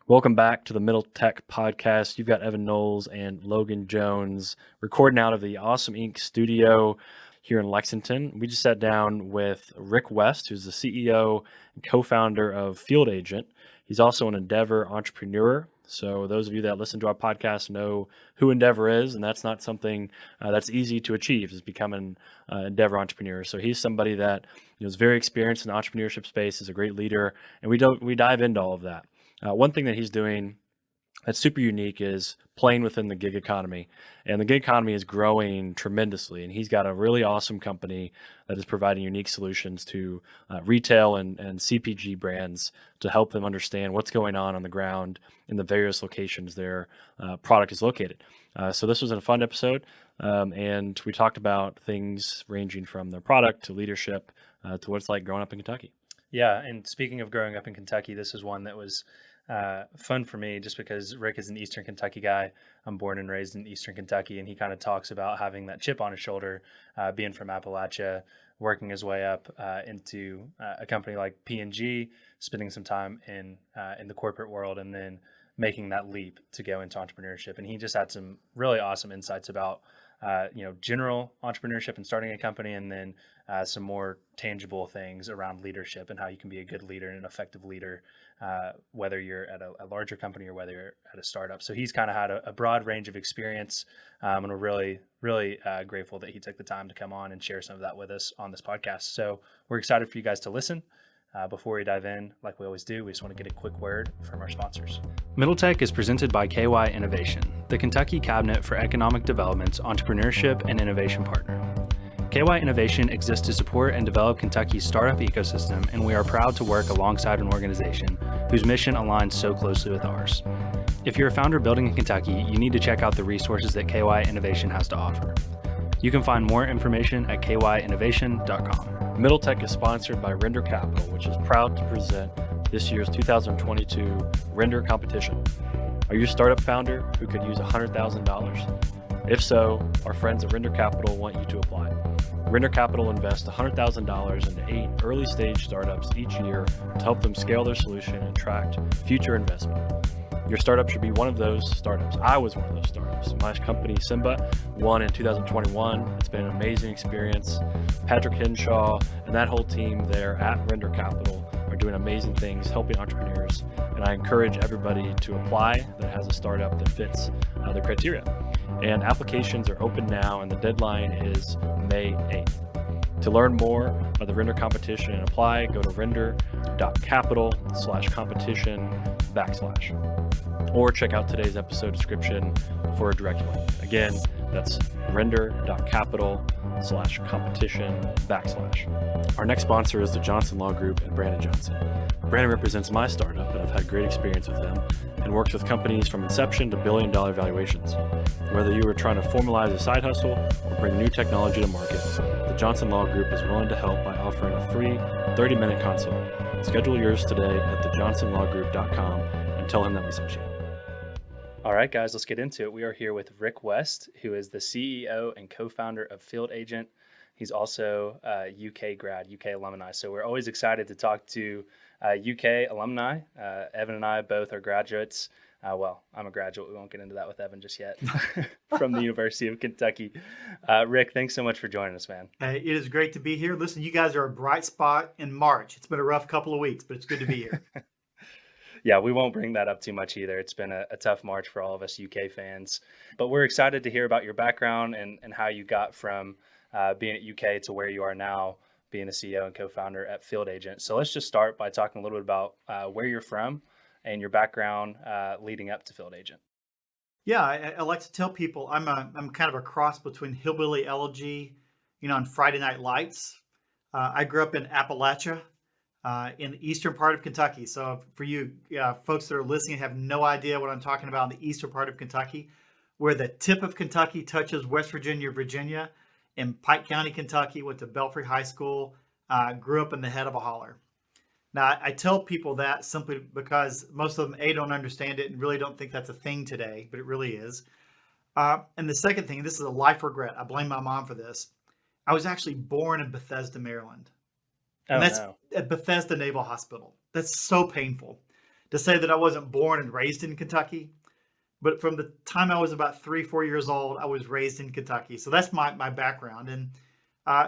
Welcome back to the Middle Tech Podcast. You've got Evan Knowles and Logan Jones recording out of the Awesome Inc. studio here in Lexington. We just sat down with Rick West, who's the CEO and co-founder of Field Agent. He's also an Endeavor entrepreneur. So those of you that listen to our podcast know who Endeavor is, and that's not something that's easy to achieve, is becoming an Endeavor entrepreneur. So he's somebody that is very experienced in the entrepreneurship space, is a great leader, and we dive into all of that. One thing that he's doing that's super unique is playing within the gig economy. And the gig economy is growing tremendously. And he's got a really awesome company that is providing unique solutions to retail and CPG brands to help them understand what's going on the ground in the various locations their product is located. So this was a fun episode. And we talked about things ranging from their product to leadership to what it's like growing up in Kentucky. Yeah, and speaking of growing up in Kentucky, this is one that was fun for me just because Rick is an Eastern Kentucky guy. I'm born and raised in Eastern Kentucky, and he kind of talks about having that chip on his shoulder, being from Appalachia, working his way up into a company like P&G, spending some time in the corporate world, and then making that leap to go into entrepreneurship. And he just had some really awesome insights about general entrepreneurship and starting a company, and then some more tangible things around leadership and how you can be a good leader and an effective leader, whether you're at a larger company or whether you're at a startup. So he's kind of had a broad range of experience, and we're really, really grateful that he took the time to come on and share some of that with us on this podcast. So we're excited for you guys to listen. Before we dive in, like we always do, we just want to get a quick word from our sponsors. Middle Tech is presented by KY Innovation, the Kentucky Cabinet for Economic Development's entrepreneurship and innovation partner. KY Innovation exists to support and develop Kentucky's startup ecosystem, and we are proud to work alongside an organization whose mission aligns so closely with ours. If you're a founder building in Kentucky, you need to check out the resources that KY Innovation has to offer. You can find more information at kyinnovation.com. Middle Tech is sponsored by Render Capital, which is proud to present this year's 2022 Render competition. Are you a startup founder who could use $100,000? If so, our friends at Render Capital want you to apply. Render Capital invests $100,000 into 8 early-stage startups each year to help them scale their solution and attract future investment. Your startup should be one of those startups. I was one of those startups. My company, Simba, won in 2021. It's been an amazing experience. Patrick Henshaw and that whole team there at Render Capital are doing amazing things, helping entrepreneurs. And I encourage everybody to apply that has a startup that fits the criteria. And applications are open now, and the deadline is May 8th. To learn more about the Render competition and apply, go to render.capital/competition/ or check out today's episode description for a direct link. Again, that's render.capital/competition/. Our next sponsor is the Johnson Law Group and Brandon Johnson. Brandon represents my startup, and I've had great experience with them and works with companies from inception to billion-dollar valuations. Whether you are trying to formalize a side hustle or bring new technology to market, the Johnson Law Group is willing to help by offering a free 30-minute consult. Schedule yours today at thejohnsonlawgroup.com and tell him that we sent you. All right, guys, let's get into it. We are here with Rick West, who is the CEO and co-founder of Field Agent. He's also a UK grad, UK alumni. So we're always excited to talk to UK alumni. Evan and I both are graduates. Well, I'm a graduate. We won't get into that with Evan just yet from the University of Kentucky. Rick, thanks so much for joining us, man. It is great to be here. Listen, you guys are a bright spot in March. It's been a rough couple of weeks, but it's good to be here. Yeah, we won't bring that up too much either. It's been a tough March for all of us UK fans. But we're excited to hear about your background and how you got from being at UK to where you are now, being the CEO and co-founder at Field Agent. So let's just start by talking a little bit about where you're from and your background leading up to Field Agent. Yeah, I like to tell people I'm kind of a cross between Hillbilly Elegy, on Friday Night Lights. I grew up in Appalachia, in the eastern part of Kentucky. So for you folks that are listening have no idea what I'm talking about in the eastern part of Kentucky, where the tip of Kentucky touches West Virginia, Virginia, in Pike County, Kentucky, went to Belfry High School, grew up in the head of a holler. Now, I tell people that simply because most of them, don't understand it and really don't think that's a thing today, but it really is. And the second thing, this is a life regret. I blame my mom for this. I was actually born in Bethesda, Maryland. And that's at Bethesda Naval Hospital. That's so painful. to say that I wasn't born and raised in Kentucky, but from the time I was about 3, 4 years old, I was raised in Kentucky. So that's my background. And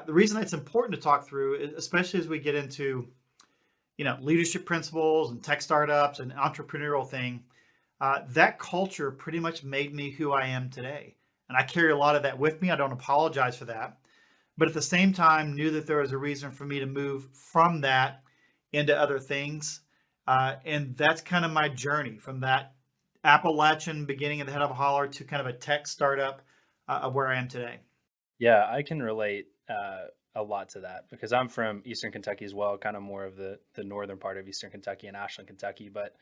the reason it's important to talk through, especially as we get into leadership principles and tech startups and entrepreneurial thing, that culture pretty much made me who I am today. And I carry a lot of that with me. I don't apologize for that. But at the same time, knew that there was a reason for me to move from that into other things. And that's kind of my journey from that Appalachian beginning at the head of a holler to kind of a tech startup of where I am today. Yeah, I can relate a lot to that because I'm from Eastern Kentucky as well, kind of more of the northern part of Eastern Kentucky and Ashland, Kentucky. But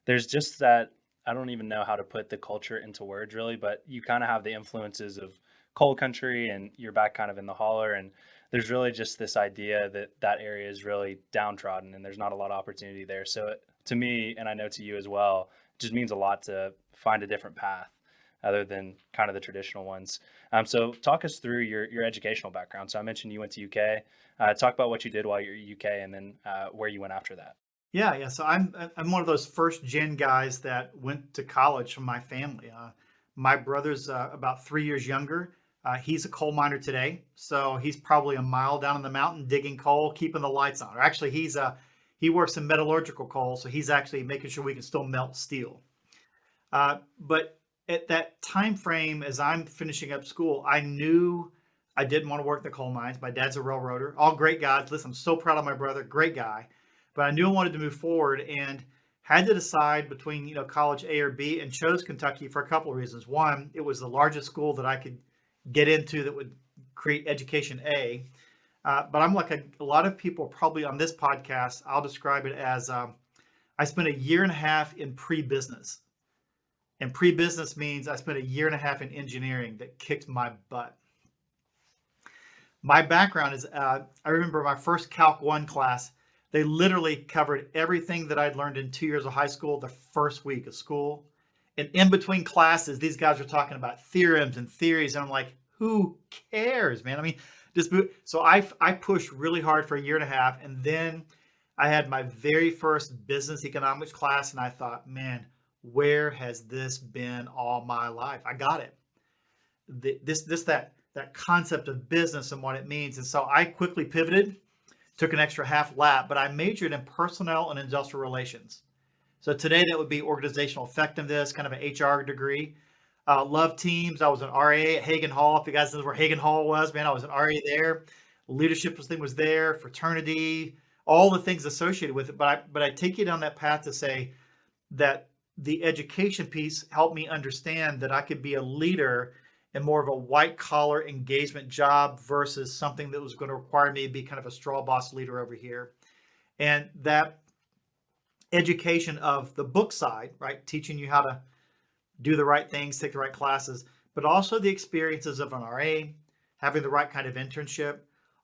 there's just that, I don't even know how to put the culture into words really, but you kind of have the influences of coal country and you're back kind of in the holler. And there's really just this idea that that area is really downtrodden and there's not a lot of opportunity there. So to me, and I know to you as well, it just means a lot to find a different path other than kind of the traditional ones. So talk us through your educational background. So I mentioned you went to UK. Talk about what you did while you're at UK and then where you went after that. Yeah. So I'm one of those first gen guys that went to college from my family. My brother's about 3 years younger. He's a coal miner today, so he's probably a mile down in the mountain digging coal, keeping the lights on. Or actually, he works in metallurgical coal, so he's actually making sure we can still melt steel. But at that time frame, as I'm finishing up school, I knew I didn't want to work in the coal mines. My dad's a railroader. All great guys. Listen, I'm so proud of my brother. Great guy. But I knew I wanted to move forward and had to decide between college A or B, and chose Kentucky for a couple of reasons. One, it was the largest school that I could get into that would create education A. But I'm like a lot of people probably on this podcast, I'll describe it as I spent a year and a half in pre-business. And pre-business means I spent a year and a half in engineering that kicked my butt. My background is, I remember my first Calc 1 class, they literally covered everything that I'd learned in 2 years of high school the first week of school. And in between classes, these guys are talking about theorems and theories. And I'm like, who cares, man? I mean, so I pushed really hard for a year and a half. And then I had my very first business economics class. And I thought, man, where has this been all my life? I got it. That concept of business and what it means. And so I quickly pivoted, took an extra half lap, but I majored in personnel and industrial relations. So today that would be organizational effectiveness, kind of an HR degree. Love teams. I was an RA at Hagen Hall. If you guys know where Hagen Hall was, man, I was an RA there. Leadership thing was there, fraternity, all the things associated with it. But I take you down that path to say that the education piece helped me understand that I could be a leader in more of a white collar engagement job versus something that was going to require me to be kind of a straw boss leader over here. And that education of the book side, right? Teaching you how to do the right things, take the right classes, but also the experiences of an RA, having the right kind of internship.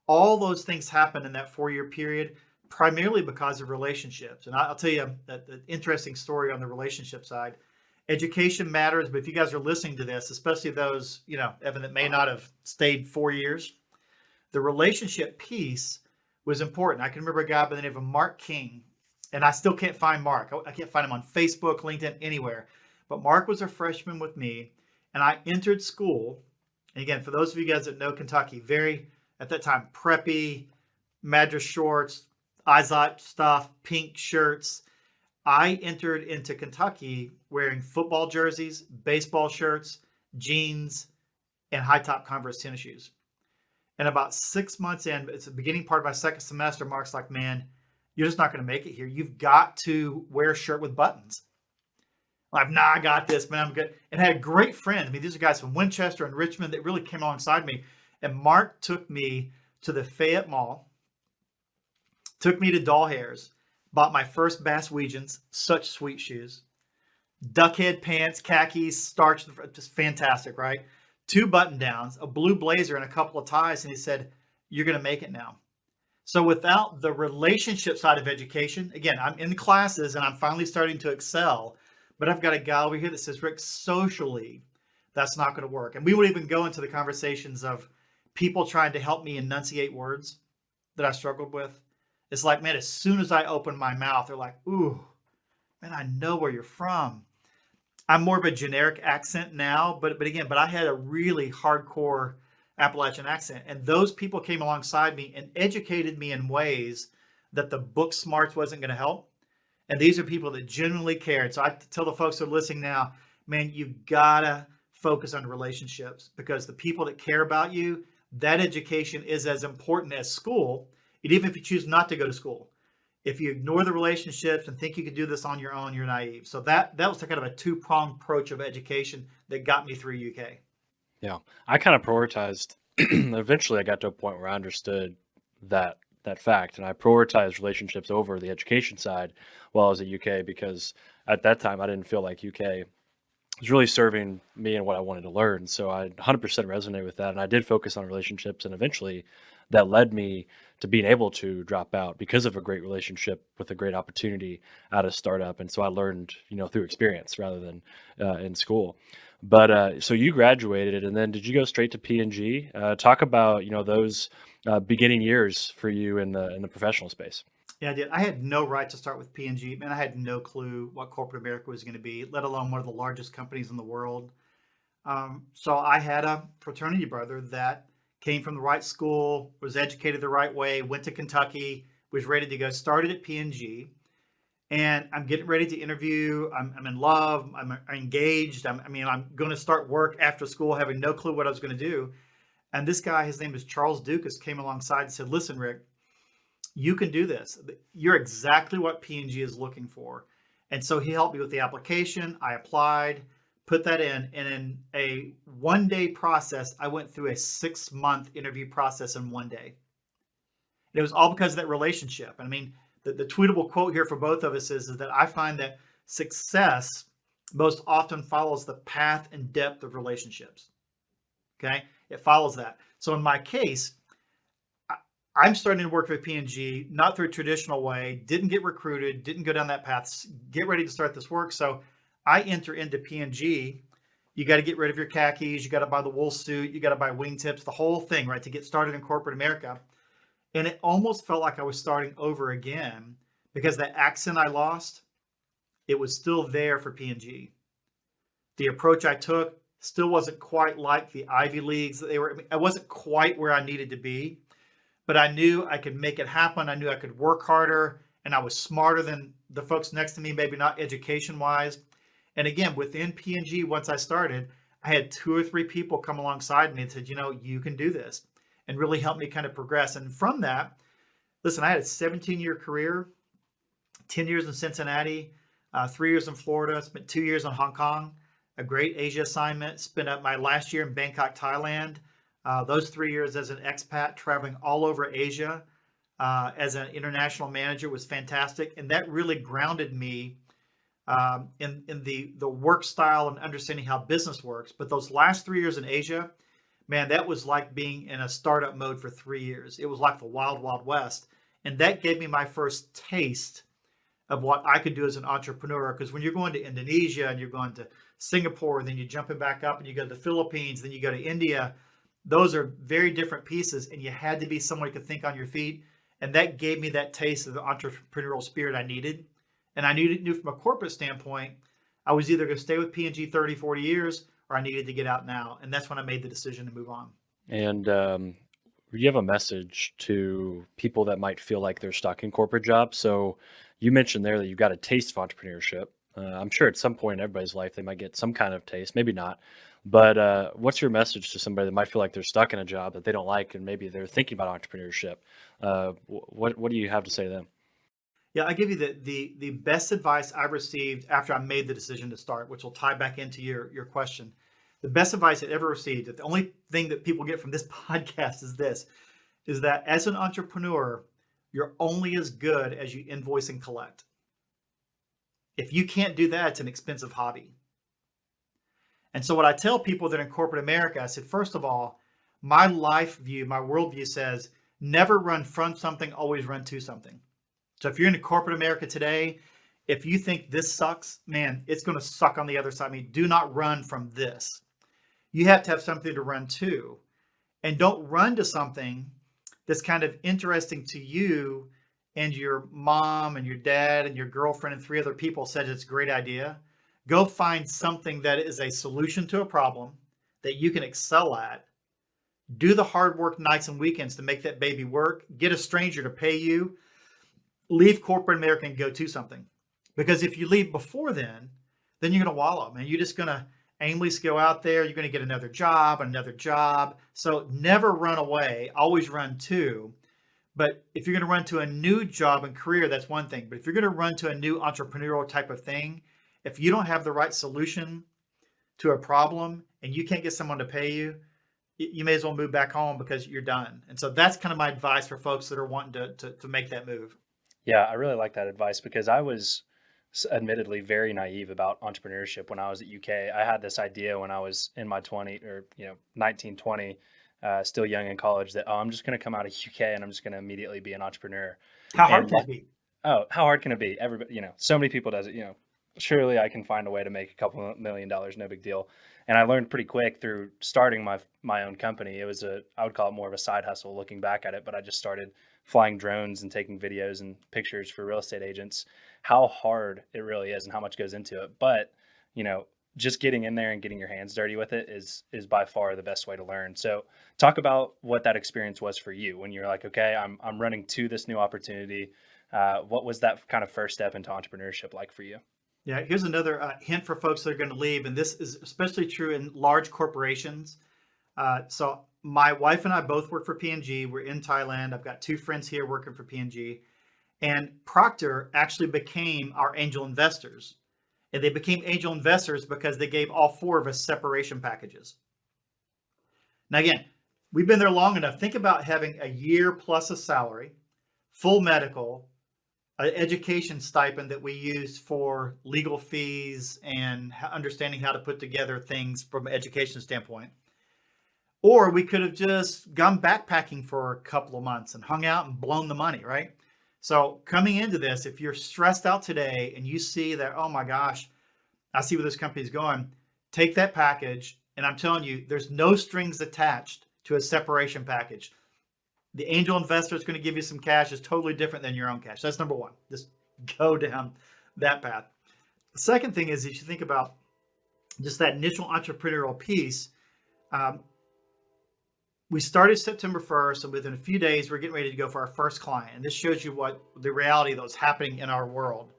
All those things happen in that 4-year period, primarily because of relationships. And I'll tell you an interesting story on the relationship side. Education matters, but if you guys are listening to this, especially those, Evan, that may not have stayed 4 years, the relationship piece was important. I can remember a guy by the name of Mark King, and I still can't find Mark. I can't find him on Facebook, LinkedIn, anywhere. But Mark was a freshman with me, and I entered school. And again, for those of you guys that know Kentucky, very, at that time, preppy, Madras shorts, Izot stuff, pink shirts. I entered into Kentucky wearing football jerseys, baseball shirts, jeans, and high-top Converse tennis shoes. And about 6 months in, it's the beginning part of my second semester, Mark's like, man, you're just not going to make it here. You've got to wear a shirt with buttons. I'm like, nah, I got this, man. I'm good. And I had a great friend. I mean, these are guys from Winchester and Richmond that really came alongside me. And Mark took me to the Fayette Mall, took me to Doll Hairs, bought my first Basswegians, such sweet shoes, duckhead pants, khakis, starched, just fantastic, right? 2 button downs, a blue blazer, and a couple of ties. And he said, you're going to make it now. So without the relationship side of education, again, I'm in classes and I'm finally starting to excel, but I've got a guy over here that says, Rick, socially, that's not going to work. And we would even go into the conversations of people trying to help me enunciate words that I struggled with. It's like, man, as soon as I open my mouth, they're like, ooh, man, I know where you're from. I'm more of a generic accent now, but I had a really hardcore Appalachian accent, and those people came alongside me and educated me in ways that the book smarts wasn't going to help. And these are people that genuinely cared. So I tell the folks that are listening now, man, you gotta focus on relationships, because the people that care about you, that education is as important as school. And even if you choose not to go to school, if you ignore the relationships and think you can do this on your own, you're naive. So that was kind of a two-pronged approach of education that got me through UK. Yeah. I kind of prioritized eventually I got to a point where I understood that fact, and I prioritized relationships over the education side while I was at UK, because at that time I didn't feel like UK was really serving me and what I wanted to learn. So I 100% resonate with that. And I did focus on relationships. And eventually that led me to being able to drop out because of a great relationship with a great opportunity at a startup. And so I learned, through experience rather than in school. But so you graduated, and then did you go straight to P&G? Talk about, those beginning years for you in the professional space. Yeah, I did. I had no right to start with P&G. Man, I had no clue what corporate America was going to be, let alone one of the largest companies in the world. So I had a fraternity brother that came from the right school, was educated the right way, went to Kentucky, was ready to go, started at P&G, and I'm getting ready to interview. I'm in love. I'm engaged. I'm going to start work after school, having no clue what I was going to do. And this guy, his name is Charles Dukas, came alongside and said, "Listen, Rick, you can do this. You're exactly what P&G is looking for." And so he helped me with the application. I applied, put that in, and in a 1 day process, I went through a 6 month interview process in 1 day. And it was all because of that relationship. I mean, the tweetable quote here for both of us is that I find that success most often follows the path and depth of relationships. Okay, it follows that. So in my case, I'm starting to work with P&G, not through a traditional way, didn't get recruited, didn't go down that path, get ready to start this work. So I enter into P&G. You got to get rid of your khakis. You got to buy the wool suit. You got to buy wingtips, the whole thing, right, to get started in corporate America. And it almost felt like I was starting over again, because that accent I lost, it was still there for P&G. The approach I took still wasn't quite like the Ivy Leagues that they were. I wasn't quite where I needed to be. But I knew I could make it happen. I knew I could work harder, and I was smarter than the folks next to me, maybe not education wise. And again, within P&G, once I started, I had 2 or 3 people come alongside me and said, you can do this, and really help me kind of progress. And from that, listen, I had a 17-year career, 10 years in Cincinnati, 3 years in Florida, spent 2 years in Hong Kong, a great Asia assignment, spent up my last year in Bangkok, Thailand. Those 3 years as an expat, traveling all over Asia as an international manager, was fantastic. And that really grounded me in the work style and understanding how business works. But those last 3 years in Asia, man, that was like being in a startup mode for 3 years. It was like the wild, wild west. And that gave me my first taste of what I could do as an entrepreneur. Because when you're going to Indonesia and you're going to Singapore, and then you're jumping back up and you go to the Philippines, then you go to India, those are very different pieces, and you had to be someone who could think on your feet. And that gave me that taste of the entrepreneurial spirit I needed. And I knew from a corporate standpoint, I was either going to stay with P&G 30, 40 years, or I needed to get out now. And that's when I made the decision to move on. And you have a message to people that might feel like they're stuck in corporate jobs. So you mentioned there that you got a taste of entrepreneurship. I'm sure at some point in everybody's life, they might get some kind of taste, maybe not. But what's your message to somebody that might feel like they're stuck in a job that they don't like, and maybe they're thinking about entrepreneurship? What do you have to say to them? Yeah, I give you the best advice I received after I made the decision to start, which will tie back into your question. The best advice I ever received, that the only thing that people get from this podcast is that as an entrepreneur, you're only as good as you invoice and collect. If you can't do that, it's an expensive hobby. And so what I tell people that are in corporate America, I said, first of all, my life view, my worldview says, never run from something, always run to something. So if you're in corporate America today, if you think this sucks, man, it's going to suck on the other side. I mean, do not run from this. You have to have something to run to. And don't run to something that's kind of interesting to you and your mom and your dad and your girlfriend and 3 other people said it's a great idea, go find something that is a solution to a problem that you can excel at. Do the hard work nights and weekends to make that baby work. Get a stranger to pay you. Leave corporate America and go to something. Because if you leave before then you're going to wallow, man. You're just going to aimlessly go out there. You're going to get another job, another job. So never run away. Always run to. But if you're going to run to a new job and career, that's one thing. But if you're going to run to a new entrepreneurial type of thing, if you don't have the right solution to a problem and you can't get someone to pay you, you may as well move back home because you're done. And so that's kind of my advice for folks that are wanting to make that move. Yeah, I really like that advice because I was admittedly very naive about entrepreneurship when I was at UK. I had this idea when I was in my 19, 20, still young in college that, I'm just going to come out of UK and I'm just going to immediately be an entrepreneur. How hard And can it be? oh, how hard can it be? Everybody, so many people does it, surely I can find a way to make a couple of $1 million, no big deal. And I learned pretty quick through starting my own company. It was I would call it more of a side hustle looking back at it, but I just started flying drones and taking videos and pictures for real estate agents, how hard it really is and how much goes into it. But, just getting in there and getting your hands dirty with it is by far the best way to learn. So talk about what that experience was for you when you're like, okay, I'm running to this new opportunity. What was that kind of first step into entrepreneurship like for you? Yeah, here's another hint for folks that are going to leave, and this is especially true in large corporations. So my wife and I both work for P&G. We're in Thailand. I've got 2 friends here working for P&G, and Procter actually became our angel investors. And they became angel investors because they gave all 4 of us separation packages. Now, again, we've been there long enough. Think about having a year plus a salary, full medical, an education stipend that we use for legal fees and understanding how to put together things from an education standpoint. Or we could have just gone backpacking for a couple of months and hung out and blown the money, right? So coming into this, if you're stressed out today and you see that, oh my gosh, I see where this company is going, take that package. And I'm telling you, there's no strings attached to a separation package. The angel investor is going to give you some cash is totally different than your own cash. That's number one. Just go down that path. The second thing is, if you think about just that initial entrepreneurial piece, we started September 1st, and within a few days, we're getting ready to go for our first client. And this shows you what the reality that was happening in our world.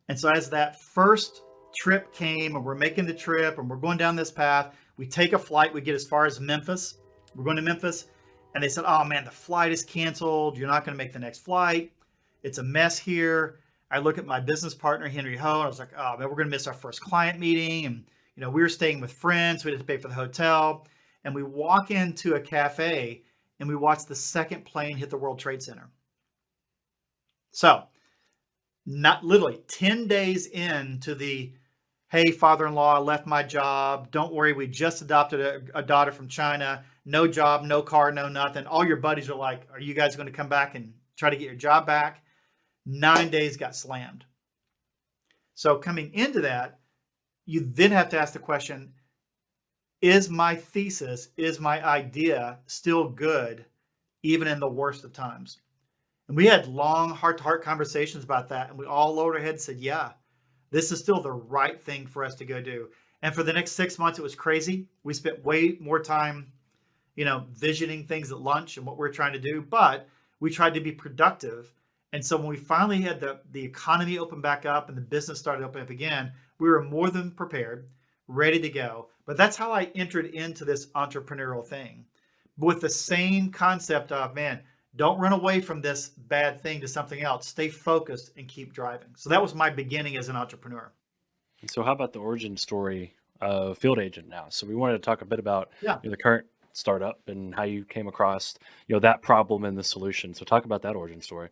And so as that first trip came, and we're making the trip, and we're going down this path, we take a flight, we get as far as Memphis. We're going to Memphis. And they said, oh man, the flight is canceled. You're not going to make the next flight. It's a mess here. I look at my business partner, Henry Ho, and I was like, oh man, we're going to miss our first client meeting. And, we were staying with friends. So we had to pay for the hotel. And we walk into a cafe and we watch the second plane hit the World Trade Center. So not literally 10 days into the, hey, father-in-law, I left my job. Don't worry. We just adopted a daughter from China. No job, no car, no nothing. All your buddies are like, are you guys going to come back and try to get your job back? 9 days got slammed. So coming into that, you then have to ask the question, is my thesis, is my idea still good, even in the worst of times? And we had long heart-to-heart conversations about that. And we all lowered our heads and said, yeah, this is still the right thing for us to go do. And for the next 6 months, it was crazy. We spent way more time visioning things at lunch and what we're trying to do, but we tried to be productive. And so when we finally had the economy open back up and the business started opening up again, we were more than prepared, ready to go. But that's how I entered into this entrepreneurial thing, with the same concept of, man, don't run away from this bad thing to something else. Stay focused and keep driving. So that was my beginning as an entrepreneur. So how about the origin story of Field Agent now? So we wanted to talk a bit about the current startup and how you came across that problem and the solution. So talk about that origin story.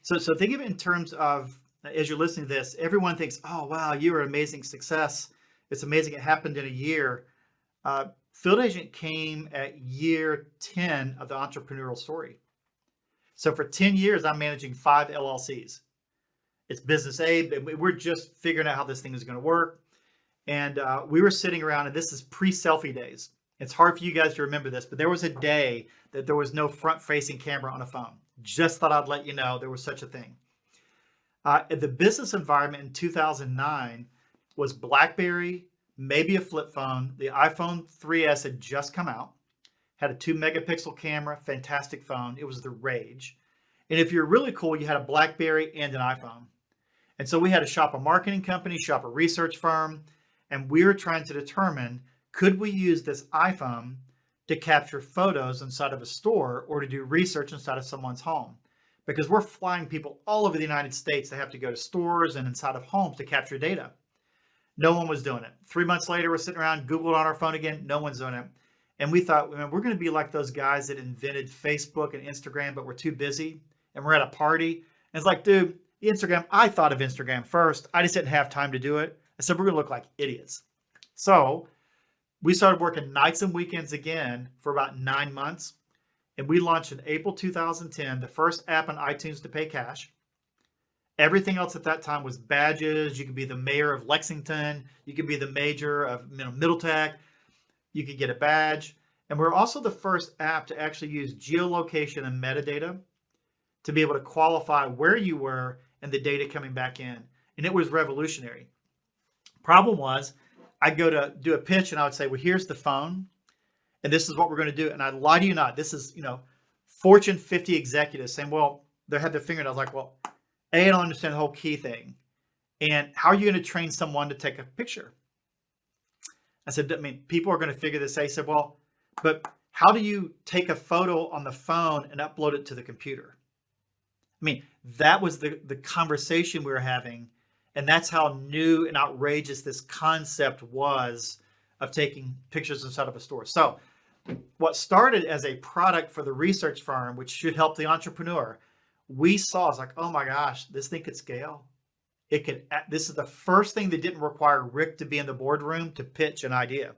So think of it in terms of, as you're listening to this, everyone thinks, oh wow, you were an amazing success. It's amazing it happened in a year. Field Agent came at year 10 of the entrepreneurial story. So for 10 years, I'm managing 5 LLCs. It's business A, but we're just figuring out how this thing is going to work. And we were sitting around, and this is pre-selfie days. It's hard for you guys to remember this, but there was a day that there was no front-facing camera on a phone. Just thought I'd let you know there was such a thing. The business environment in 2009 was BlackBerry, maybe a flip phone. The iPhone 3S had just come out, had a 2 megapixel camera, fantastic phone. It was the rage. And if you're really cool, you had a BlackBerry and an iPhone. And so we had to shop a marketing company, shop a research firm, and we were trying to determine, could we use this iPhone to capture photos inside of a store or to do research inside of someone's home? Because we're flying people all over the United States. They have to go to stores and inside of homes to capture data. No one was doing it. 3 months later, we're sitting around, Googled on our phone again. No one's doing it. And we thought, man, we're going to be like those guys that invented Facebook and Instagram, but we're too busy. And we're at a party. And it's like, dude, Instagram, I thought of Instagram first. I just didn't have time to do it. I said, we're going to look like idiots. So we started working nights and weekends again for about 9 months. And we launched in April 2010, the first app on iTunes to pay cash. Everything else at that time was badges. You could be the mayor of Lexington. You could be the major of Middlesex. You could get a badge. And we're also the first app to actually use geolocation and metadata to be able to qualify where you were and the data coming back in. And it was revolutionary. Problem was, I'd go to do a pitch and I would say, well, here's the phone. And this is what we're going to do. And I lie to you not, this is, Fortune 50 executives saying, well, they had their finger. And I was like, well, I don't understand the whole key thing. And how are you going to train someone to take a picture? I said, people are going to figure this out. He said, well, but how do you take a photo on the phone and upload it to the computer? That was the conversation we were having. And that's how new and outrageous this concept was of taking pictures inside of a store. So what started as a product for the research firm, which should help the entrepreneur, we saw, it's like, oh my gosh, this thing could scale. This is the first thing that didn't require Rick to be in the boardroom to pitch an idea.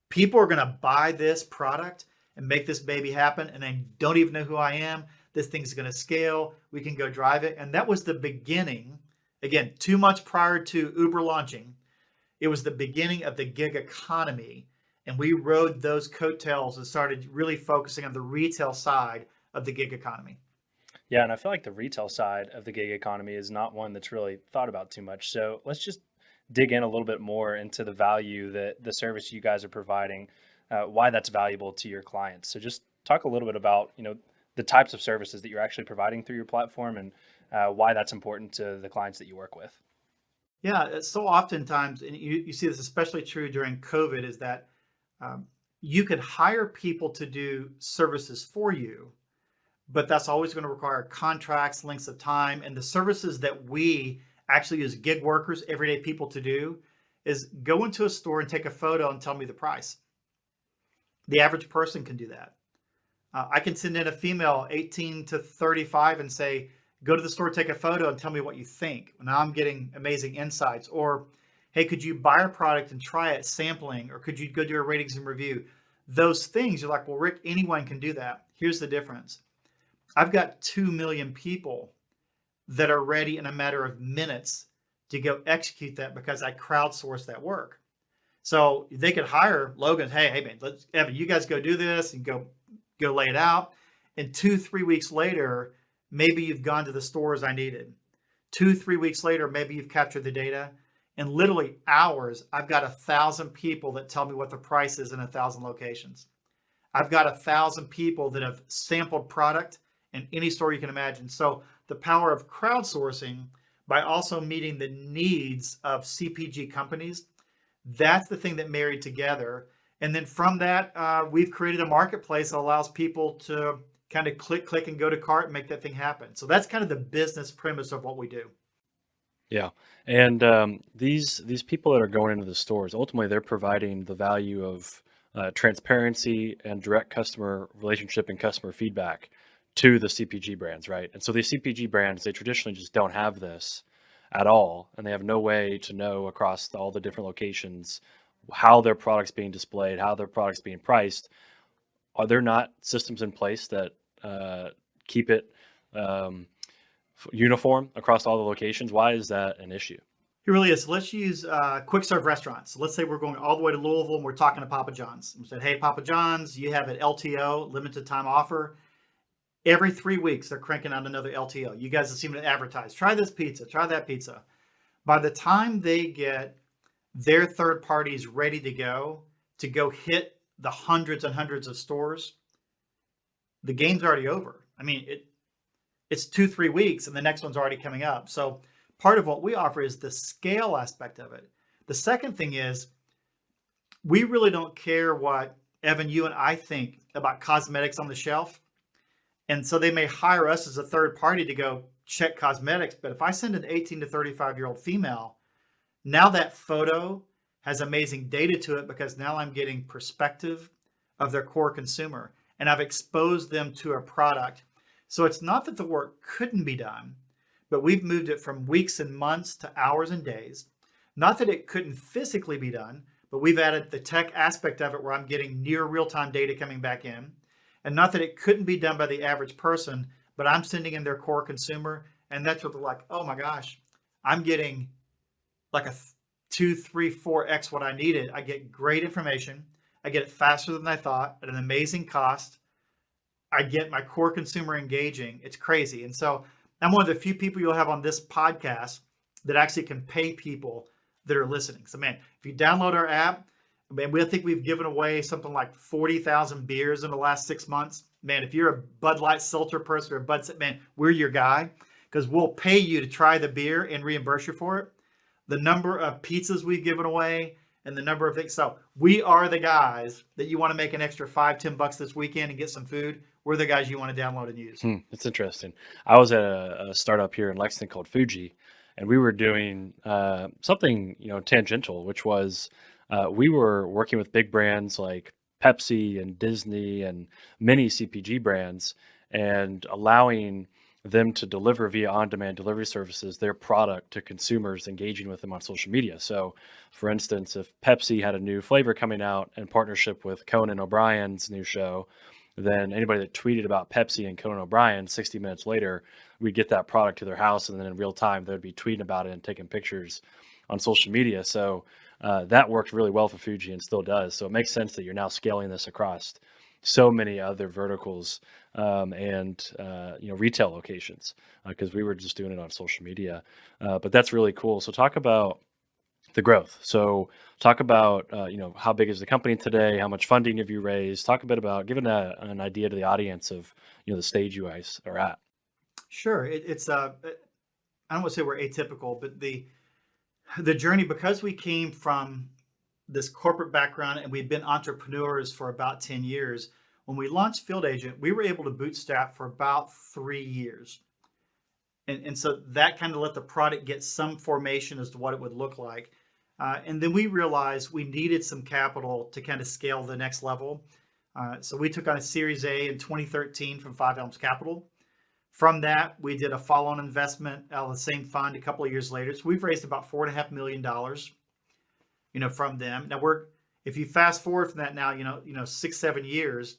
People are going to buy this product and make this baby happen, and they don't even know who I am. This thing's going to scale. We can go drive it. And that was the beginning. Again, 2 months prior to Uber launching, it was the beginning of the gig economy. And we rode those coattails and started really focusing on the retail side of the gig economy. Yeah, and I feel like the retail side of the gig economy is not one that's really thought about too much. So let's just dig in a little bit more into the value that the service you guys are providing, why that's valuable to your clients. So just talk a little bit about, the types of services that you're actually providing through your platform and why that's important to the clients that you work with. Yeah, so oftentimes, and you see this especially true during COVID, is that you could hire people to do services for you, but that's always going to require contracts, lengths of time. And the services that we actually use gig workers, everyday people to do is go into a store and take a photo and tell me the price. The average person can do that. I can send in a female 18 to 35 and say, go to the store, take a photo and tell me what you think. Now I'm getting amazing insights. Or, hey, could you buy a product and try it sampling? Or could you go do a ratings and review? Those things, you're like, well, Rick, anyone can do that. Here's the difference. I've got 2 million people that are ready in a matter of minutes to go execute that because I crowdsource that work. So they could hire Logan, hey man, Evan, you guys go do this and go lay it out. And 2-3 weeks later, maybe you've gone to the stores I needed. 2-3 weeks later, maybe you've captured the data. In literally hours, I've got 1,000 people that tell me what the price is in 1,000 locations. I've got 1,000 people that have sampled product in any store you can imagine. So the power of crowdsourcing by also meeting the needs of CPG companies, that's the thing that married together. And then from that, we've created a marketplace that allows people to kind of click and go to cart and make that thing happen. So that's kind of the business premise of what we do. Yeah. And these people that are going into the stores, ultimately, they're providing the value of transparency and direct customer relationship and customer feedback to the CPG brands, right? And so these CPG brands, they traditionally just don't have this at all, and they have no way to know across all the different locations how their product's being displayed, how their product's being priced. Are there not systems in place that keep it uniform across all the locations? Why is that an issue? It really is. Let's use quick serve restaurants. Let's say we're going all the way to Louisville and we're talking to Papa John's. We said, hey, Papa John's, you have an LTO, limited time offer. Every 3 weeks, they're cranking out another LTO. You guys have seen it advertised. Try this pizza, try that pizza. By the time they get their third parties ready to go hit the hundreds and hundreds of stores, the game's already over. I mean, it's 2-3 weeks and the next one's already coming up. So part of what we offer is the scale aspect of it. The second thing is we really don't care what Evan, you and I think about cosmetics on the shelf. And so they may hire us as a third party to go check cosmetics. But if I send an 18 to 35-year-old female, now that photo has amazing data to it because now I'm getting perspective of their core consumer and I've exposed them to a product. So it's not that the work couldn't be done, but we've moved it from weeks and months to hours and days. Not that it couldn't physically be done, but we've added the tech aspect of it where I'm getting near real-time data coming back in. And not that it couldn't be done by the average person, but I'm sending in their core consumer. And that's what they're like, oh my gosh, I'm getting like a 2, 3, 4x what I needed. I get great information. I get it faster than I thought at an amazing cost. I get my core consumer engaging. It's crazy. And so I'm one of the few people you'll have on this podcast that actually can pay people that are listening. So man, if you download our app, man, we think we've given away something like 40,000 beers in the last 6 months. Man, if you're a Bud Light Seltzer person or a Bud, man, we're your guy because we'll pay you to try the beer and reimburse you for it. The number of pizzas we've given away and the number of things. So we are the guys that you want to make an extra $5-10 this weekend and get some food. We're the guys you want to download and use. That's interesting. I was at a startup here in Lexington called Fuji, and we were doing something, tangential, which was we were working with big brands like Pepsi and Disney and many CPG brands and allowing them to deliver via on-demand delivery services their product to consumers engaging with them on social media. So, for instance, if Pepsi had a new flavor coming out in partnership with Conan O'Brien's new show, then anybody that tweeted about Pepsi and Conan O'Brien 60 minutes later, we'd get that product to their house, and then in real time, they'd be tweeting about it and taking pictures on social media. So that worked really well for Fuji and still does. So it makes sense that you're now scaling this across so many other verticals and retail locations because we were just doing it on social media. But that's really cool. So talk about the growth. So talk about how big is the company today? How much funding have you raised? Talk a bit about giving an idea to the audience of the stage you guys are at. Sure, it's I don't want to say we're atypical, but the journey, because we came from this corporate background and we've been entrepreneurs for about 10 years. When we launched Field Agent, we were able to bootstrap for about 3 years. And so that kind of let the product get some formation as to what it would look like. And then we realized we needed some capital to kind of scale the next level. So we took on a Series A in 2013 from Five Elms Capital. From that, we did a follow-on investment out of the same fund a couple of years later. So we've raised about $4.5 million, from them. Now if you fast forward from that now, 6-7 years,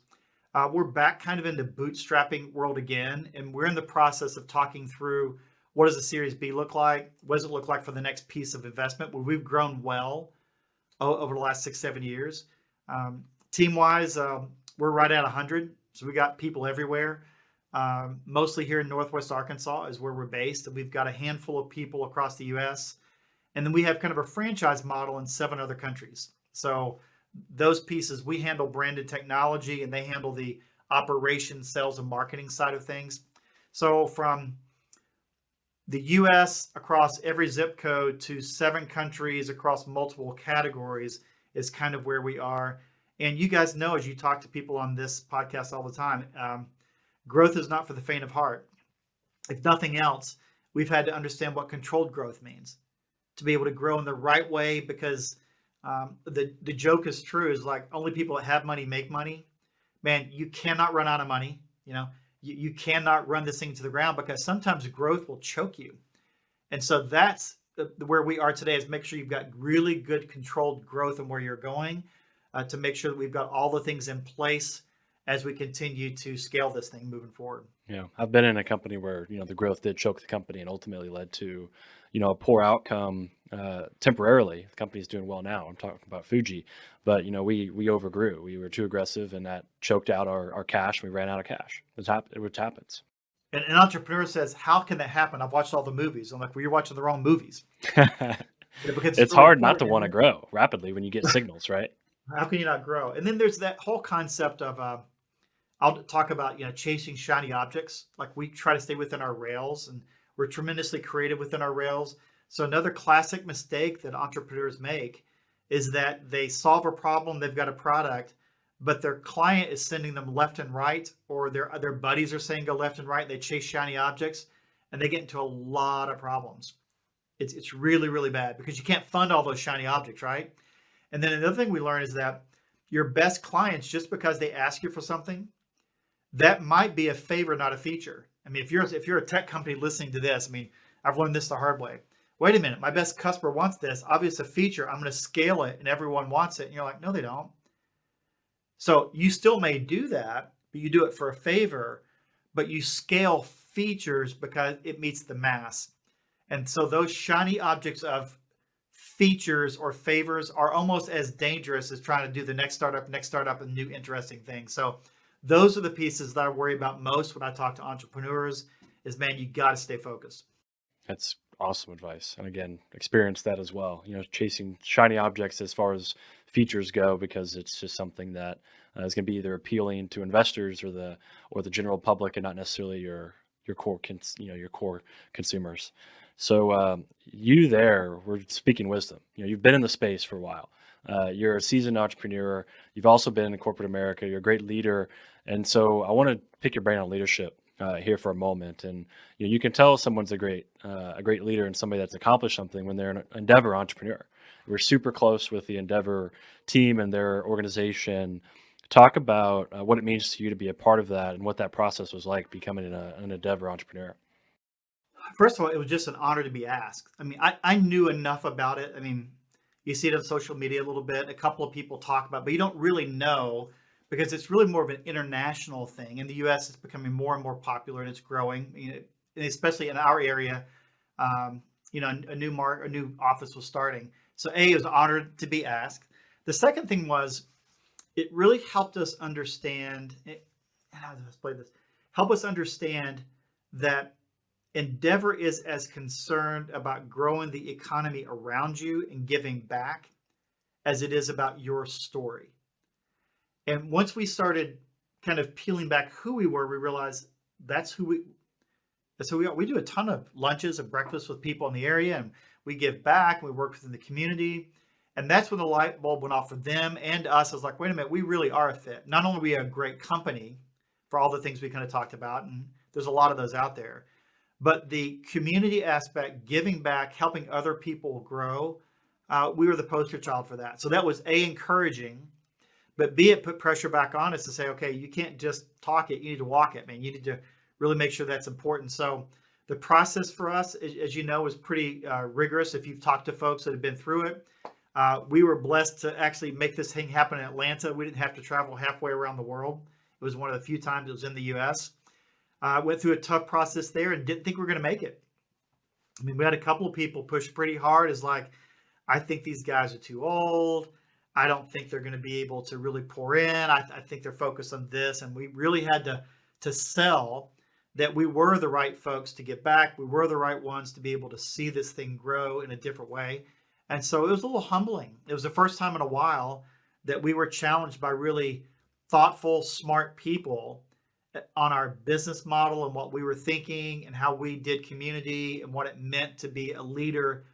we're back kind of in the bootstrapping world again. And we're in the process of talking through what does a Series B look like? What does it look like for the next piece of investment? Where we've grown well over the last 6-7 years. Team-wise, we're right at 100. So we got people everywhere. Mostly here in Northwest Arkansas is where we're based. And we've got a handful of people across the U.S. And then we have kind of a franchise model in 7 other countries. So those pieces, we handle branded technology and they handle the operations, sales, and marketing side of things. So from the U.S. across every zip code to 7 countries across multiple categories is kind of where we are. And you guys know, as you talk to people on this podcast all the time, growth is not for the faint of heart. If nothing else, we've had to understand what controlled growth means to be able to grow in the right way, because the joke is true, is like only people that have money make money. Man, you cannot run out of money. You cannot run this thing to the ground, because sometimes growth will choke you. And so that's where we are today, is make sure you've got really good controlled growth and where you're going, to make sure that we've got all the things in place as we continue to scale this thing moving forward. Yeah, I've been in a company where the growth did choke the company and ultimately led to a poor outcome temporarily. The company's doing well now. I'm talking about Fuji, but we overgrew. We were too aggressive, and that choked out our cash. We ran out of cash. Which happens. And an entrepreneur says, "How can that happen? I've watched all the movies." I'm like, "Well, you're watching the wrong movies." Because it's It's really hard not to important. want to grow rapidly when you get signals, right? How can you not grow? And then there's that whole concept of I'll talk about chasing shiny objects. Like we try to stay within our rails, and we're tremendously creative within our rails. So another classic mistake that entrepreneurs make is that they solve a problem, they've got a product, but their client is sending them left and right, or their buddies are saying go left and right. They chase shiny objects, and they get into a lot of problems. It's really really bad because you can't fund all those shiny objects, right? And then another thing we learn is that your best clients, just because they ask you for something, that might be a favor, not a feature. I mean, if you're a tech company listening to this, I mean, I've learned this the hard way. Wait a minute, my best customer wants this. Obviously, a feature. I'm going to scale it, and everyone wants it. And you're like, no, they don't. So you still may do that, but you do it for a favor. But you scale features because it meets the mass. And so those shiny objects of features or favors are almost as dangerous as trying to do the next startup, and new interesting things. So those are the pieces that I worry about most when I talk to entrepreneurs is, man, you got to stay focused. That's awesome advice. And again, experience that as well. Chasing shiny objects as far as features go, because it's just something that is going to be either appealing to investors or the general public, and not necessarily your core consumers. So you there, we're speaking wisdom. You've been in the space for a while. You're a seasoned entrepreneur. You've also been in corporate America. You're a great leader, and so I want to pick your brain on leadership here for a moment. And you can tell someone's a great leader and somebody that's accomplished something when they're an Endeavor entrepreneur. We're super close with the Endeavor team and their organization. Talk about what it means to you to be a part of that and what that process was like becoming an Endeavor entrepreneur. First of all, it was just an honor to be asked. I mean, I knew enough about it. I mean, you see it on social media a little bit. A couple of people talk about it, but you don't really know because it's really more of an international thing. In the U.S., it's becoming more and more popular and it's growing. And especially in our area, a new office was starting. So it was honored to be asked. The second thing was it really helped us understand. How do I explain this? Help us understand that Endeavor is as concerned about growing the economy around you and giving back as it is about your story. And once we started kind of peeling back who we were, we realized that's who we that's who we are. We do a ton of lunches and breakfasts with people in the area, and we give back, and we work within the community. And that's when the light bulb went off for them and us. I was like, wait a minute, we really are a fit. Not only are we a great company for all the things we kind of talked about, and there's a lot of those out there, but the community aspect, giving back, helping other people grow, we were the poster child for that. So that was encouraging, but B, it put pressure back on us to say, okay, you can't just talk it, you need to walk it, man. You need to really make sure that's important. So the process for us, as you know, is pretty rigorous. If you've talked to folks that have been through it, we were blessed to actually make this thing happen in Atlanta. We didn't have to travel halfway around the world. It was one of the few times it was in the U.S. Went through a tough process there and didn't think we were going to make it. I mean, we had a couple of people push pretty hard. Is like, I think these guys are too old. I don't think they're going to be able to really pour in. I think they're focused on this, and we really had to sell that we were the right folks to get back. We were the right ones to be able to see this thing grow in a different way. And so it was a little humbling. It was the first time in a while that we were challenged by really thoughtful, smart people on our business model and what we were thinking and how we did community and what it meant to be a leader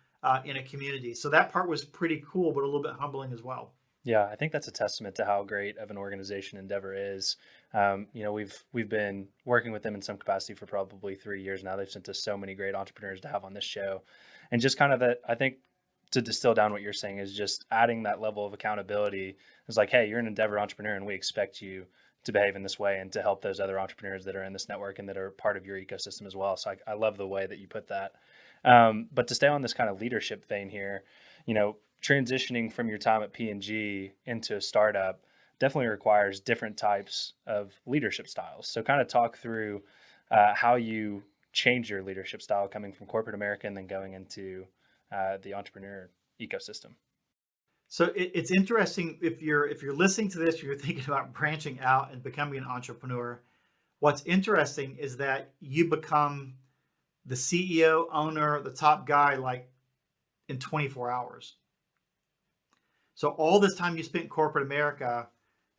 in a community. So that part was pretty cool, but a little bit humbling as well. Yeah, I think that's a testament to how great of an organization Endeavor is. We've been working with them in some capacity for probably 3 years now. They've sent us so many great entrepreneurs to have on this show, and just kind of that. I think to distill down what you're saying is just adding that level of accountability. It's like, hey, you're an Endeavor entrepreneur, and we expect you to behave in this way and to help those other entrepreneurs that are in this network and that are part of your ecosystem as well. So I love the way that you put that. But to stay on this kind of leadership vein here, transitioning from your time at P&G into a startup definitely requires different types of leadership styles. So kind of talk through how you change your leadership style coming from corporate America and then going into the entrepreneur ecosystem. So it's interesting if you're listening to this, you're thinking about branching out and becoming an entrepreneur. What's interesting is that you become the CEO, owner, the top guy like in 24 hours. So all this time you spent in corporate America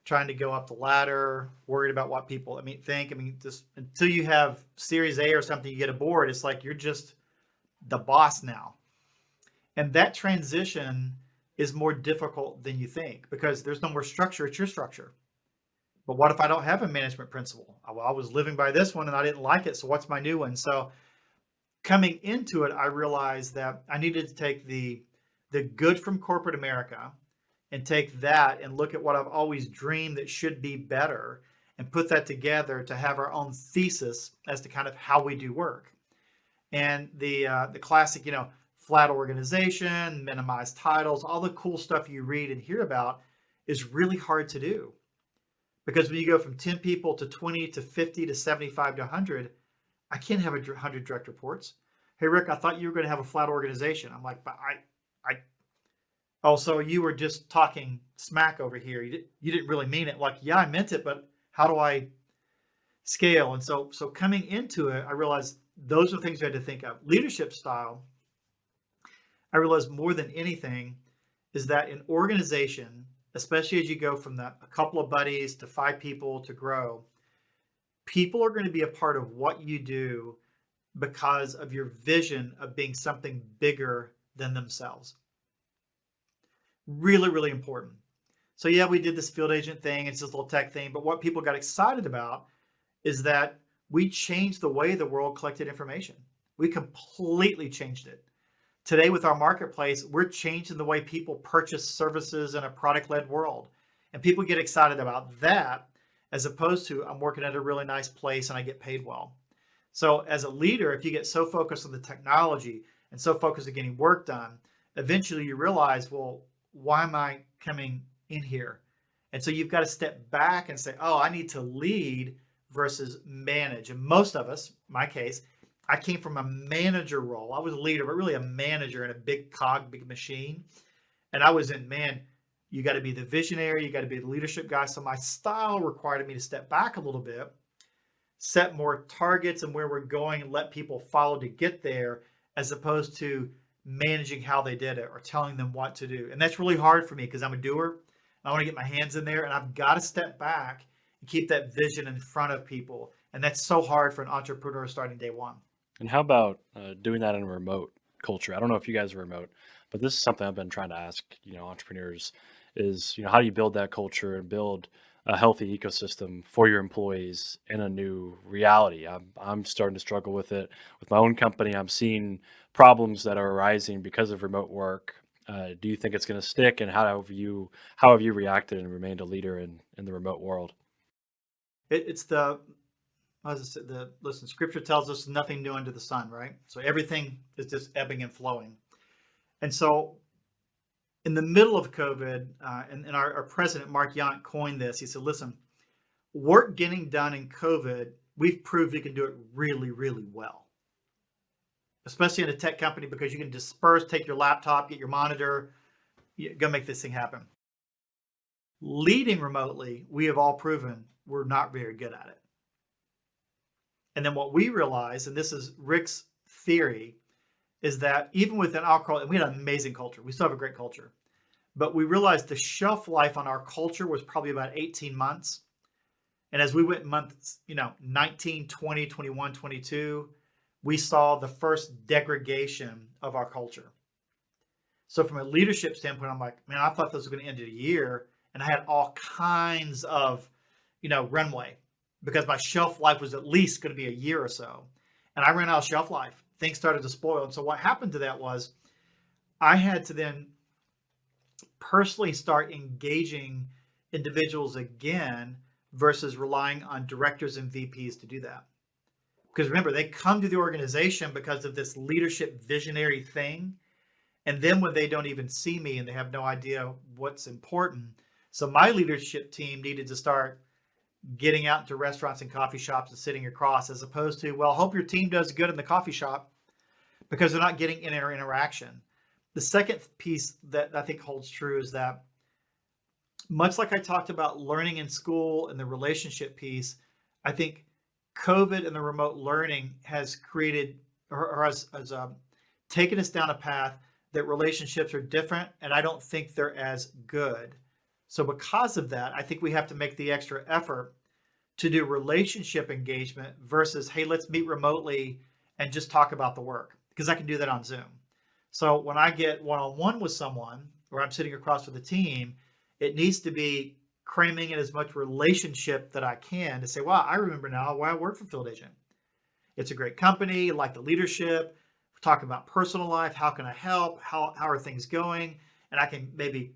trying to go up the ladder, worried about what people think. Just until you have Series A or something, you get a board, it's like you're just the boss now. And that transition is more difficult than you think because there's no more structure. It's your structure. But what if I don't have a management principle? Well, I was living by this one and I didn't like it. So what's my new one? So coming into it, I realized that I needed to take the good from corporate America and take that and look at what I've always dreamed that should be better and put that together to have our own thesis as to kind of how we do work. And the classic, flat organization, minimize titles, all the cool stuff you read and hear about is really hard to do. Because when you go from 10 people to 20 to 50 to 75 to 100, I can't have 100 direct reports. Hey, Rick, I thought you were going to have a flat organization. I'm like, but oh, so you were just talking smack over here. You didn't really mean it. Like, yeah, I meant it, but how do I scale? And so coming into it, I realized those are things we had to think of. Leadership style, I realized more than anything is that in organization, especially as you go from a couple of buddies to 5 people to grow, people are going to be a part of what you do because of your vision of being something bigger than themselves. Really, really important. So yeah, we did this field agent thing. It's this little tech thing. But what people got excited about is that we changed the way the world collected information. We completely changed it. Today with our marketplace, we're changing the way people purchase services in a product-led world. And people get excited about that as opposed to I'm working at a really nice place and I get paid well. So as a leader, if you get so focused on the technology and so focused on getting work done, eventually you realize, well, why am I coming in here? And so you've got to step back and say, oh, I need to lead versus manage. And most of us, my case, I came from a manager role. I was a leader, but really a manager in a big cog, big machine. And I was in, man, you got to be the visionary. You got to be the leadership guy. So my style required me to step back a little bit, set more targets and where we're going and let people follow to get there, as opposed to managing how they did it or telling them what to do. And that's really hard for me because I'm a doer. I want to get my hands in there and I've got to step back and keep that vision in front of people. And that's so hard for an entrepreneur starting day one. And how about doing that in a remote culture? I don't know if you guys are remote, but this is something I've been trying to ask, entrepreneurs is, how do you build that culture and build a healthy ecosystem for your employees in a new reality? I'm starting to struggle with it with my own company. I'm seeing problems that are arising because of remote work. Do you think it's going to stick, and how have you reacted and remained a leader in the remote world? It's listen, scripture tells us nothing new under the sun, right? So everything is just ebbing and flowing. And so in the middle of COVID, and our president, Mark Yount, coined this. He said, listen, work getting done in COVID, we've proved we can do it really, really well. Especially in a tech company, because you can disperse, take your laptop, get your monitor, go make this thing happen. Leading remotely, we have all proven we're not very good at it. And then what we realized, and this is Rick's theory, is that even within our culture, we had an amazing culture. We still have a great culture. But we realized the shelf life on our culture was probably about 18 months. And as we went months, 19, 20, 21, 22, we saw the first degradation of our culture. So from a leadership standpoint, I'm like, man, I thought this was going to end in a year. And I had all kinds of, runway, because my shelf life was at least going to be a year or so. And I ran out of shelf life. Things started to spoil. And so what happened to that was I had to then personally start engaging individuals again versus relying on directors and VPs to do that. Because remember, they come to the organization because of this leadership visionary thing. And then when they don't even see me and they have no idea what's important. So my leadership team needed to start getting out into restaurants and coffee shops and sitting across, as opposed to, well, hope your team does good in the coffee shop, because they're not getting interaction. The second piece that I think holds true is that, much like I talked about learning in school and the relationship piece, I think COVID and the remote learning has created, or has taken us down a path that relationships are different, and I don't think they're as good. So because of that, I think we have to make the extra effort to do relationship engagement versus, hey, let's meet remotely and just talk about the work, because I can do that on Zoom. So when I get one-on-one with someone, or I'm sitting across with a team, it needs to be cramming in as much relationship that I can to say, wow, I remember now why I work for Field Agent. It's a great company, I like the leadership, talk about personal life, how can I help, how are things going, and I can maybe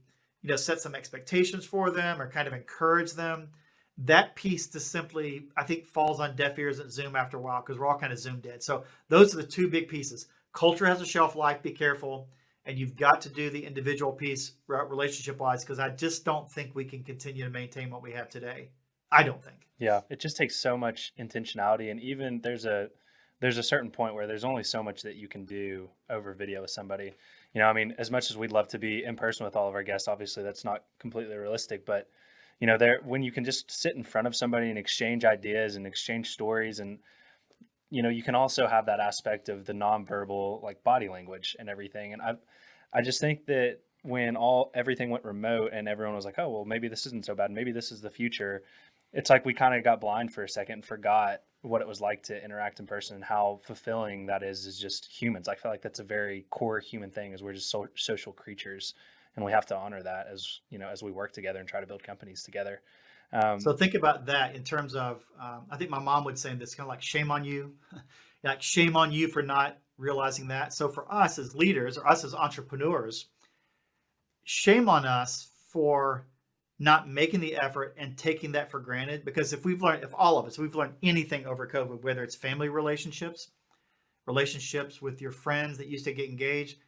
set some expectations for them or kind of encourage them. That piece to simply, I think, falls on deaf ears at Zoom after a while, because we're all kind of Zoom dead. So those are the two big pieces. Culture has a shelf life, be careful, and you've got to do the individual piece relationship wise, because I just don't think we can continue to maintain what we have today. I don't think. Yeah, it just takes so much intentionality, and even there's a certain point where there's only so much that you can do over video with somebody. I mean, as much as we'd love to be in person with all of our guests, obviously that's not completely realistic, but there, when you can just sit in front of somebody and exchange ideas and exchange stories, and you can also have that aspect of the nonverbal, like body language and everything. And I just think that when everything went remote and everyone was like, oh, well, maybe this isn't so bad, maybe this is the future, it's like we kind of got blind for a second and forgot what it was like to interact in person, and how fulfilling that is just humans. I feel like that's a very core human thing, is we're just social creatures, and we have to honor that as as we work together and try to build companies together. So think about that in terms of, I think my mom would say this, kind of like shame on you, like shame on you for not realizing that. So for us as leaders, or us as entrepreneurs, shame on us for not making the effort and taking that for granted. Because if all of us, we've learned anything over COVID, whether it's family relationships, relationships with your friends that used to get engaged,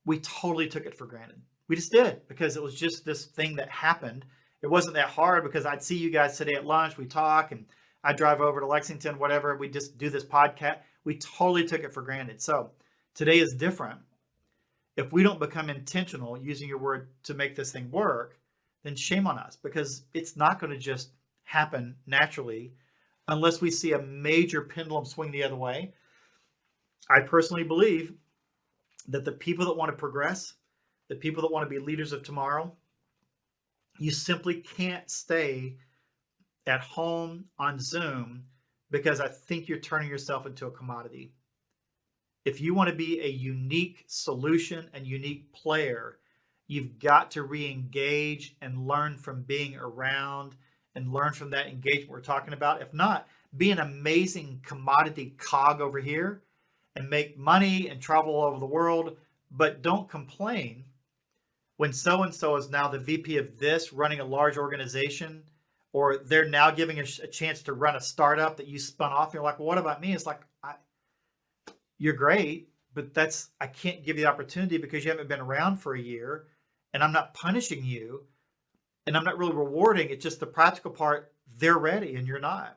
we totally took it for granted. We just did, because it was just this thing that happened. It wasn't that hard, because I'd see you guys today at lunch, we talk, and I drive over to Lexington, whatever, we just do this podcast. We totally took it for granted. So today is different. If we don't become intentional, using your word, to make this thing work, then shame on us, because it's not going to just happen naturally unless we see a major pendulum swing the other way. I personally believe that the people that want to progress, the people that want to be leaders of tomorrow, you simply can't stay at home on Zoom, because I think you're turning yourself into a commodity. If you want to be a unique solution and unique player, you've got to re-engage and learn from being around and learn from that engagement we're talking about. If not, be an amazing commodity cog over here and make money and travel all over the world, but don't complain when so-and-so is now the VP of this, running a large organization, or they're now giving a chance to run a startup that you spun off. And you're like, well, what about me? It's like, you're great, but I can't give you the opportunity because you haven't been around for a year, and I'm not punishing you, and I'm not really rewarding. It's just the practical part. They're ready and you're not.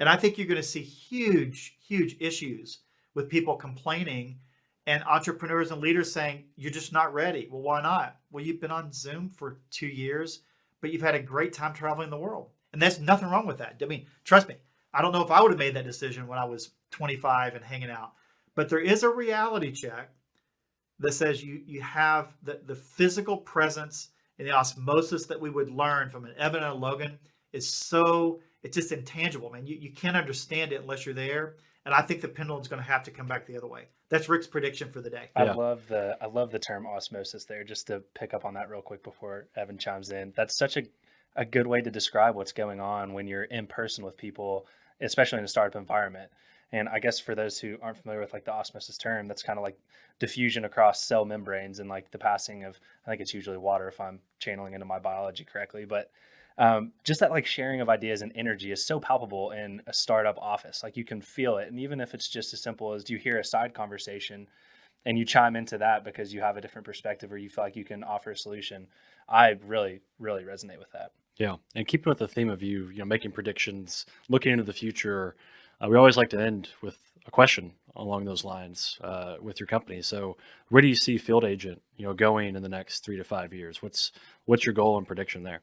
And I think you're going to see huge, huge issues with people complaining and entrepreneurs and leaders saying, you're just not ready. Well, why not? Well, you've been on Zoom for 2 years, but you've had a great time traveling the world. And there's nothing wrong with that. I mean, trust me, I don't know if I would have made that decision when I was 25 and hanging out. But there is a reality check that says you have the physical presence and the osmosis that we would learn from an Evan and a Logan it's just intangible, man. You can't understand it unless you're there. And I think the pendulum's going to have to come back the other way. That's Rick's prediction for the day. I Yeah. love the term osmosis there, just to pick up on that real quick before Evan chimes in. That's such a good way to describe what's going on when you're in person with people, especially in a startup environment. And I guess for those who aren't familiar with like the osmosis term, that's kind of like diffusion across cell membranes and like the passing of, I think it's usually water if I'm channeling into my biology correctly, but just that like sharing of ideas and energy is so palpable in a startup office. Like you can feel it. And even if it's just as simple as you hear a side conversation and you chime into that because you have a different perspective or you feel like you can offer a solution, I really, really resonate with that. Yeah, and keeping with the theme of making predictions, looking into the future, we always like to end with a question along those lines with your company. So, where do you see Field Agent, going in the next 3 to 5 years? What's your goal and prediction there?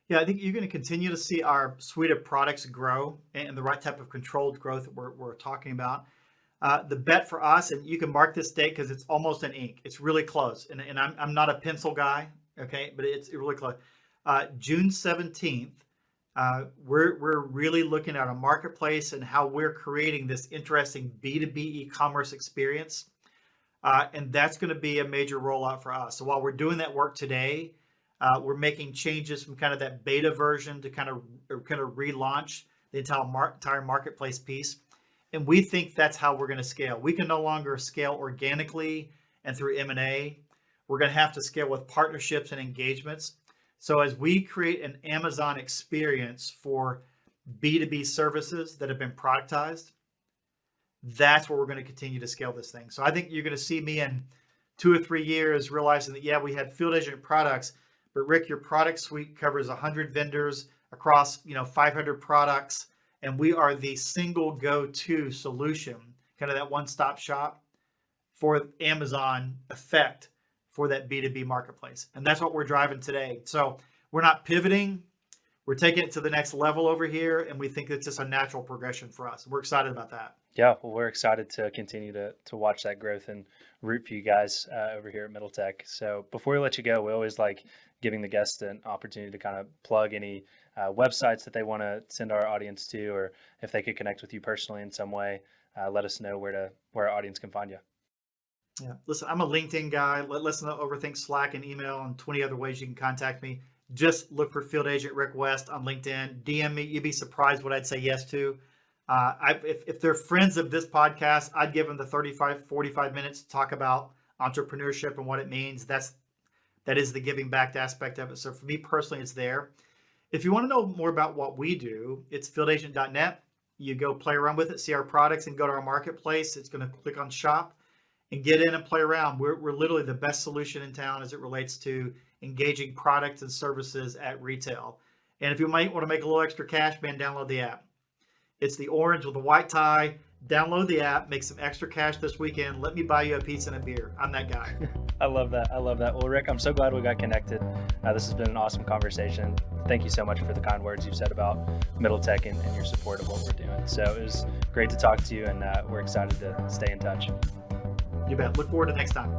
Yeah, I think you're going to continue to see our suite of products grow and the right type of controlled growth that we're talking about. The bet for us, and you can mark this date because it's almost in ink. It's really close, and I'm not a pencil guy, okay, but it's really close. June 17th, we're really looking at a marketplace and how we're creating this interesting B2B e-commerce experience, and that's going to be a major rollout for us. So while we're doing that work today, we're making changes from kind of that beta version to kind of relaunch the entire marketplace piece. And we think that's how we're going to scale. We can no longer scale organically and through M&A. We're going to have to scale with partnerships and engagements. So as we create an Amazon experience for B2B services that have been productized, that's where we're going to continue to scale this thing. So I think you're going to see me in 2 or 3 years realizing that, yeah, we had Field Agent products, but Rick, your product suite covers 100 vendors across 500 products, and we are the single go-to solution, kind of that one-stop shop for Amazon effect for that B2B marketplace. And that's what we're driving today. So we're not pivoting. We're taking it to the next level over here, and we think it's just a natural progression for us. We're excited about that. Yeah, well, we're excited to continue to watch that growth and root for you guys over here at Middle Tech. So before we let you go, we always like giving the guests an opportunity to kind of plug any websites that they want to send our audience to, or if they could connect with you personally in some way, let us know where our audience can find you. Yeah. Listen, I'm a LinkedIn guy. Let's not overthink Slack and email and 20 other ways you can contact me. Just look for Field Agent Rick West on LinkedIn. DM me. You'd be surprised what I'd say yes to. If they're friends of this podcast, I'd give them the 45 minutes to talk about entrepreneurship and what it means. That is the giving back aspect of it. So for me personally, it's there. If you want to know more about what we do, it's fieldagent.net. You go play around with it, see our products, and go to our marketplace. It's going to click on shop and get in and play around. We're literally the best solution in town as it relates to engaging products and services at retail. And if you might want to make a little extra cash, man, download the app. It's the orange with the white tie. Download the app, make some extra cash this weekend. Let me buy you a pizza and a beer. I'm that guy. I love that. Well, Rick, I'm so glad we got connected. This has been an awesome conversation. Thank you so much for the kind words you've said about Middle Tech and your support of what we're doing. So it was great to talk to you, and we're excited to stay in touch. You bet. Look forward to next time.